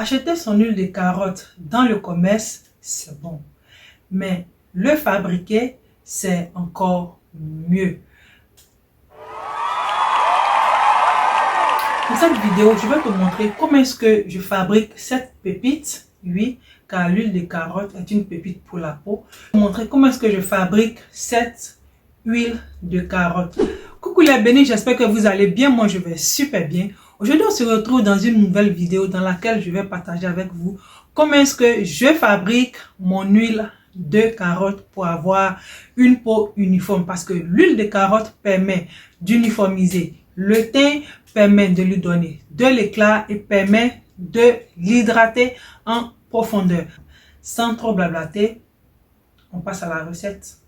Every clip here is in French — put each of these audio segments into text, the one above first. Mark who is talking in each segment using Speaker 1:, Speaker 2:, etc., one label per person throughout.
Speaker 1: Acheter son huile de carotte dans le commerce, c'est bon. Mais le fabriquer, c'est encore mieux. Pour cette vidéo, je vais te montrer comment est-ce que je fabrique cette pépite. Oui, car l'huile de carotte est une pépite pour la peau. Je vais te montrer comment est-ce que je fabrique cette huile de carotte. Coucou les bénis, j'espère que vous allez bien. Moi, je vais super bien. Aujourd'hui, on se retrouve dans une nouvelle vidéo dans laquelle je vais partager avec vous comment est-ce que je fabrique mon huile de carotte pour avoir une peau uniforme. Parce que l'huile de carotte permet d'uniformiser le teint, permet de lui donner de l'éclat et permet de l'hydrater en profondeur. Sans trop blablater, on passe à la recette.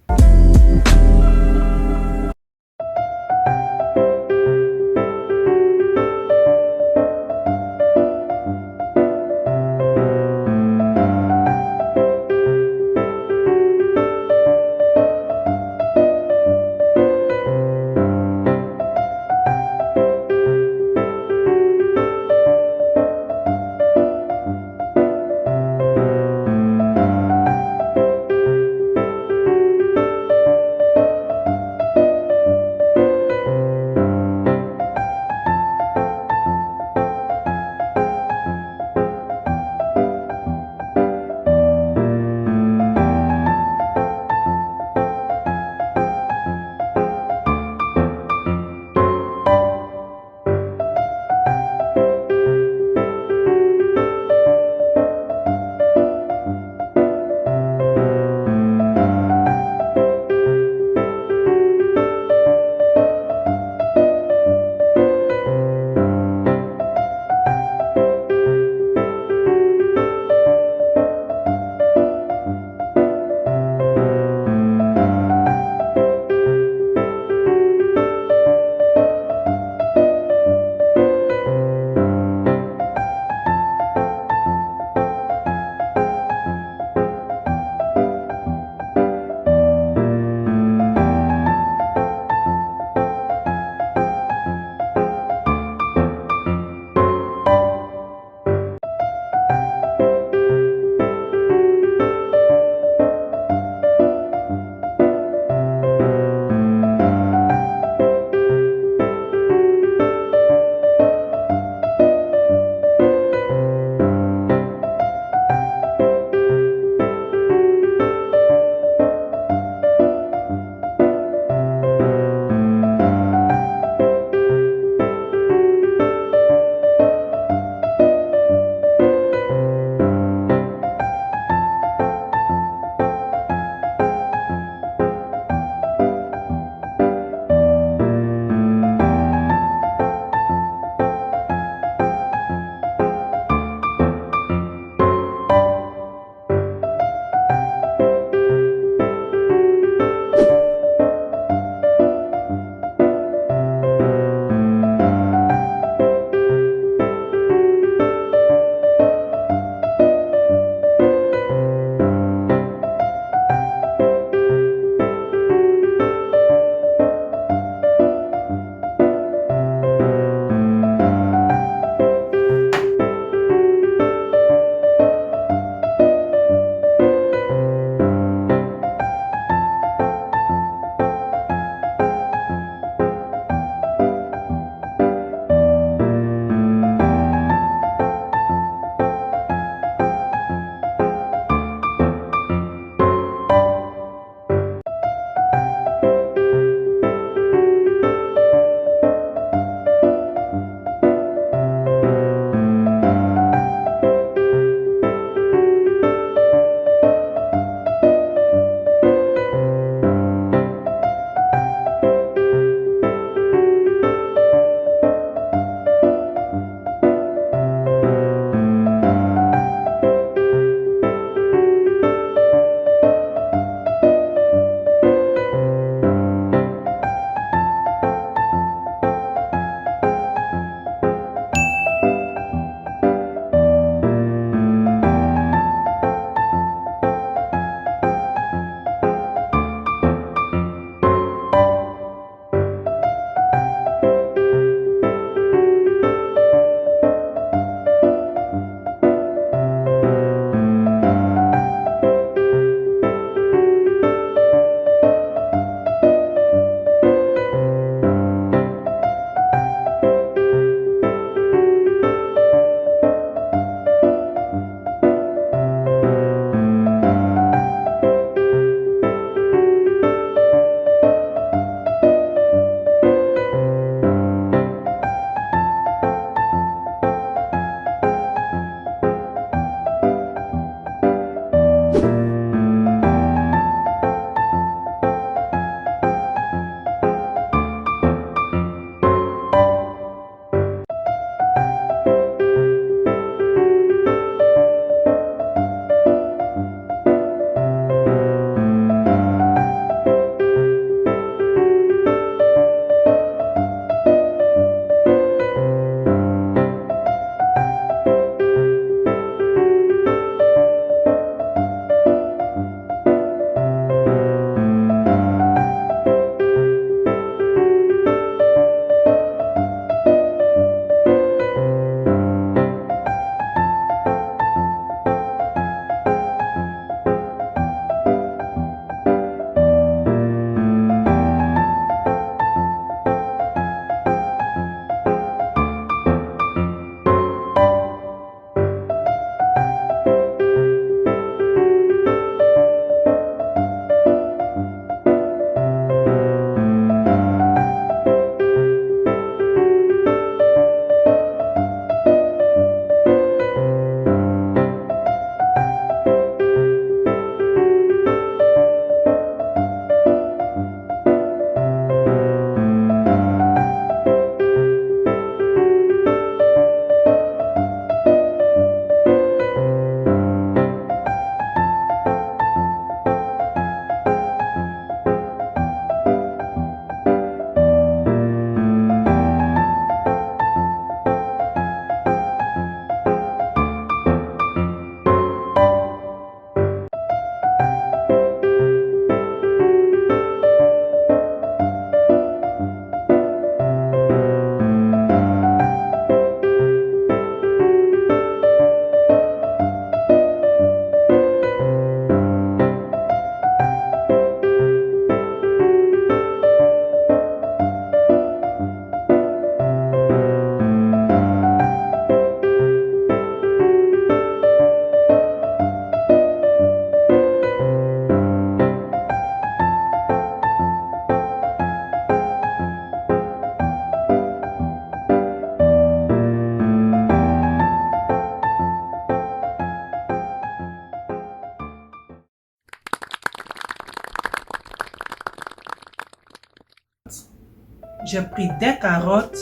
Speaker 1: j'ai pris des carottes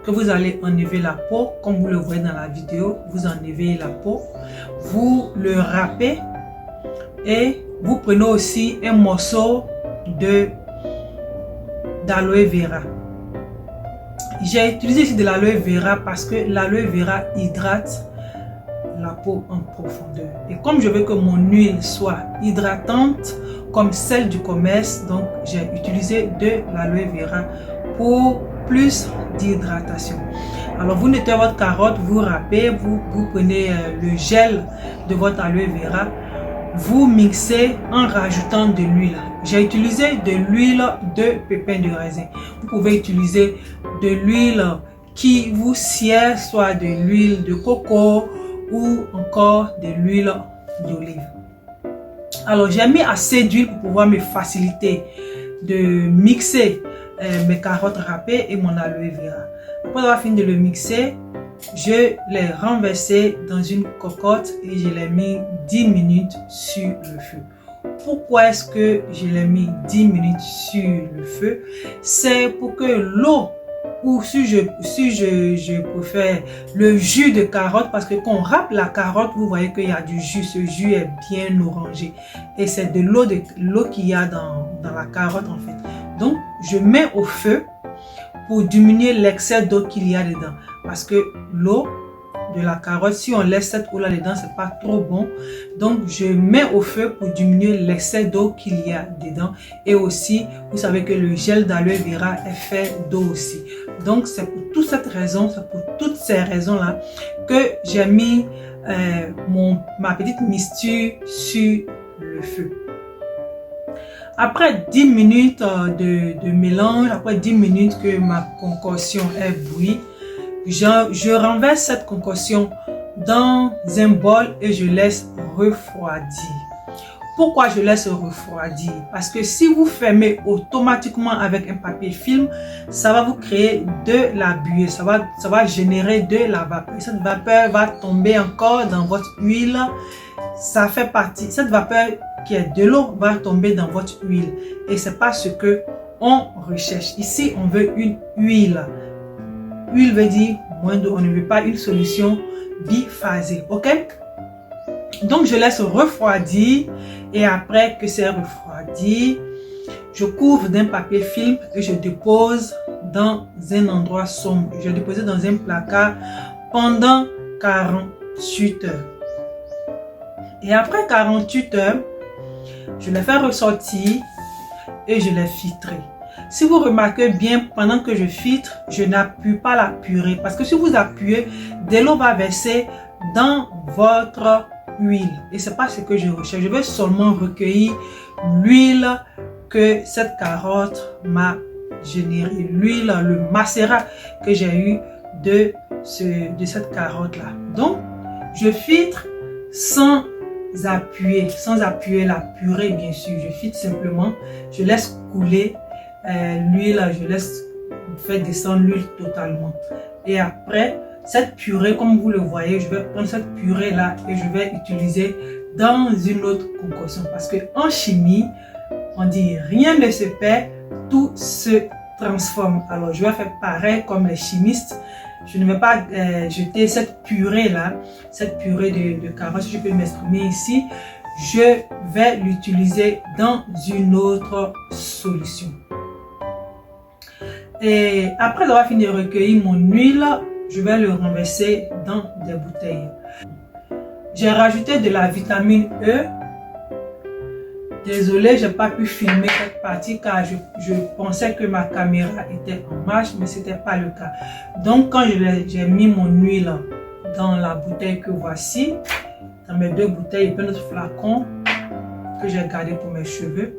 Speaker 1: que vous allez enlever la peau, comme vous le voyez dans la vidéo. Vous enlevez la peau, vous le râpez et vous prenez aussi un morceau d'aloe vera. J'ai utilisé ici de l'aloe vera parce que l'aloe vera hydrate la peau en profondeur. Et comme je veux que mon huile soit hydratante comme celle du commerce, donc j'ai utilisé de l'aloe vera pour plus d'hydratation. Alors vous nettoyez votre carotte, vous râpez, vous prenez le gel de votre aloe vera, vous mixez en rajoutant de l'huile. J'ai utilisé de l'huile de pépins de raisin. Vous pouvez utiliser de l'huile qui vous sied, soit de l'huile de coco ou encore de l'huile d'olive. Alors j'ai mis assez d'huile pour pouvoir me faciliter de mixer mes carottes râpées et mon aloe vera. Après avoir fini de le mixer, je l'ai renversé dans une cocotte et je l'ai mis 10 minutes sur le feu. Pourquoi est-ce que je l'ai mis 10 minutes sur le feu? C'est pour que l'eau, ou si je préfère le jus de carotte, parce que quand on râpe la carotte, vous voyez qu'il y a du jus. Ce jus est bien orangé et c'est de l'eau qu'il y a dans la carotte en fait. Donc je mets au feu pour diminuer l'excès d'eau qu'il y a dedans, parce que l'eau de la carotte, si on laisse cette eau là dedans, c'est pas trop bon. Donc je mets au feu pour diminuer l'excès d'eau qu'il y a dedans. Et aussi, vous savez que le gel d'aloe vera est fait d'eau aussi. Donc c'est pour toute cette raison, c'est pour toutes ces raisons là que j'ai mis ma petite mixture sur le feu. Après 10 minutes de mélange, après 10 minutes que ma concoction est bouillie, je renverse cette concoction dans un bol et je laisse refroidir. Pourquoi je laisse refroidir? Parce que si vous fermez automatiquement avec un papier film, ça va vous créer de la buée, ça va générer de la vapeur. Cette vapeur va tomber encore dans votre huile. Ça fait partie, cette vapeur qui est de l'eau va tomber dans votre huile et c'est pas ce que on recherche. Ici, on veut une huile. Huile veut dire moins d'eau. On ne veut pas une solution biphasée. Ok? Donc, je laisse refroidir et après que c'est refroidi, je couvre d'un papier film et je dépose dans un endroit sombre. Je vais déposer dans un placard pendant 48 heures. Et après 48 heures, je les fais ressortir et je les filtrer. Si vous remarquez bien, pendant que je filtre, je n'appuie pas la purée. Parce que si vous appuyez, de l'eau va verser dans votre huile. Et ce n'est pas ce que je recherche. Je vais seulement recueillir l'huile que cette carotte m'a générée. L'huile, le macérat que j'ai eu de cette carotte-là. Donc, je filtre sans appuyer la purée, bien sûr. Je filtre simplement. Je laisse couler l'huile, je laisse faire descendre l'huile totalement. Et après, cette purée, comme vous le voyez, je vais prendre cette purée là et je vais utiliser dans une autre concoction. Parce que en chimie, on dit rien ne se perd, tout se transforme. Alors, je vais faire pareil comme les chimistes. Je ne vais pas jeter cette purée là, cette purée de carottes, si je peux m'exprimer ici. Je vais l'utiliser dans une autre solution. Et après avoir fini de recueillir mon huile, je vais le renverser dans des bouteilles. J'ai rajouté de la vitamine E. Désolé, je n'ai pas pu filmer cette partie car je pensais que ma caméra était en marche, mais ce n'était pas le cas. Donc, quand j'ai mis mon huile dans la bouteille que voici, dans mes deux bouteilles et plein d'autres flacons que j'ai gardé pour mes cheveux,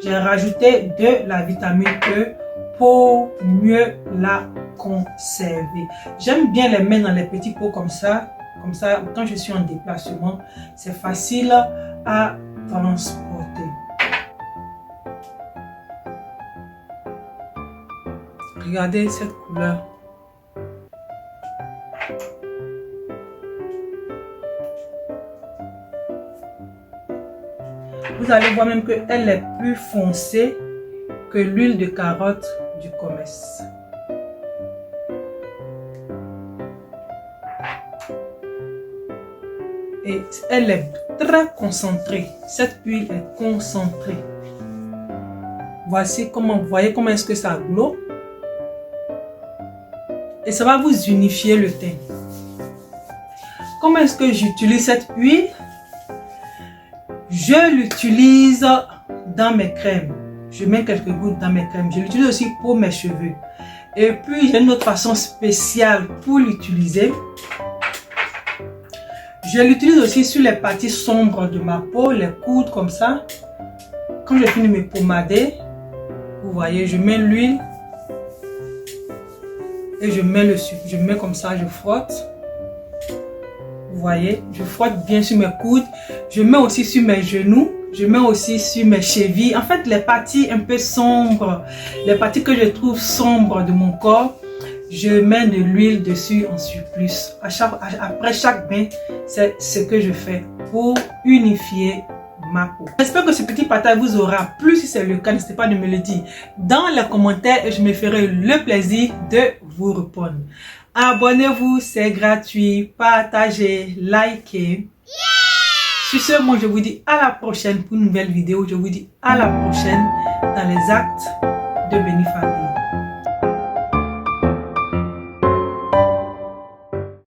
Speaker 1: j'ai rajouté de la vitamine E pour mieux la conserver. J'aime bien les mettre dans les petits pots comme ça. Comme ça, quand je suis en déplacement, c'est facile à transporter. Regardez cette couleur. Vous allez voir même qu'elle est plus foncée que l'huile de carotte du commerce. Et elle est très concentrée. Cette huile est concentrée. Voici comment, vous voyez comment est-ce que ça glow. Et ça va vous unifier le teint. Comment est-ce que j'utilise cette huile? Je l'utilise dans mes crèmes. Je mets quelques gouttes dans mes crèmes. Je l'utilise aussi pour mes cheveux. Et puis, j'ai une autre façon spéciale pour l'utiliser. Je l'utilise aussi sur les parties sombres de ma peau, les coudes comme ça. Quand je finis mes pomadés, vous voyez, je mets l'huile et je mets je mets comme ça, je frotte. Vous voyez, je frotte bien sur mes coudes. Je mets aussi sur mes genoux. Je mets aussi sur mes chevilles. En fait, les parties un peu sombres, les parties que je trouve sombres de mon corps, je mets de l'huile dessus en surplus. Après chaque bain, c'est ce que je fais pour unifier ma peau. J'espère que ce petit partage vous aura plu. Si c'est le cas, n'hésitez pas de me le dire dans les commentaires et je me ferai le plaisir de vous répondre. Abonnez-vous, c'est gratuit. Partagez, likez. Sur ce, moi je vous dis à la prochaine pour une nouvelle vidéo. Je vous dis à la prochaine dans les actes de Béni Famille.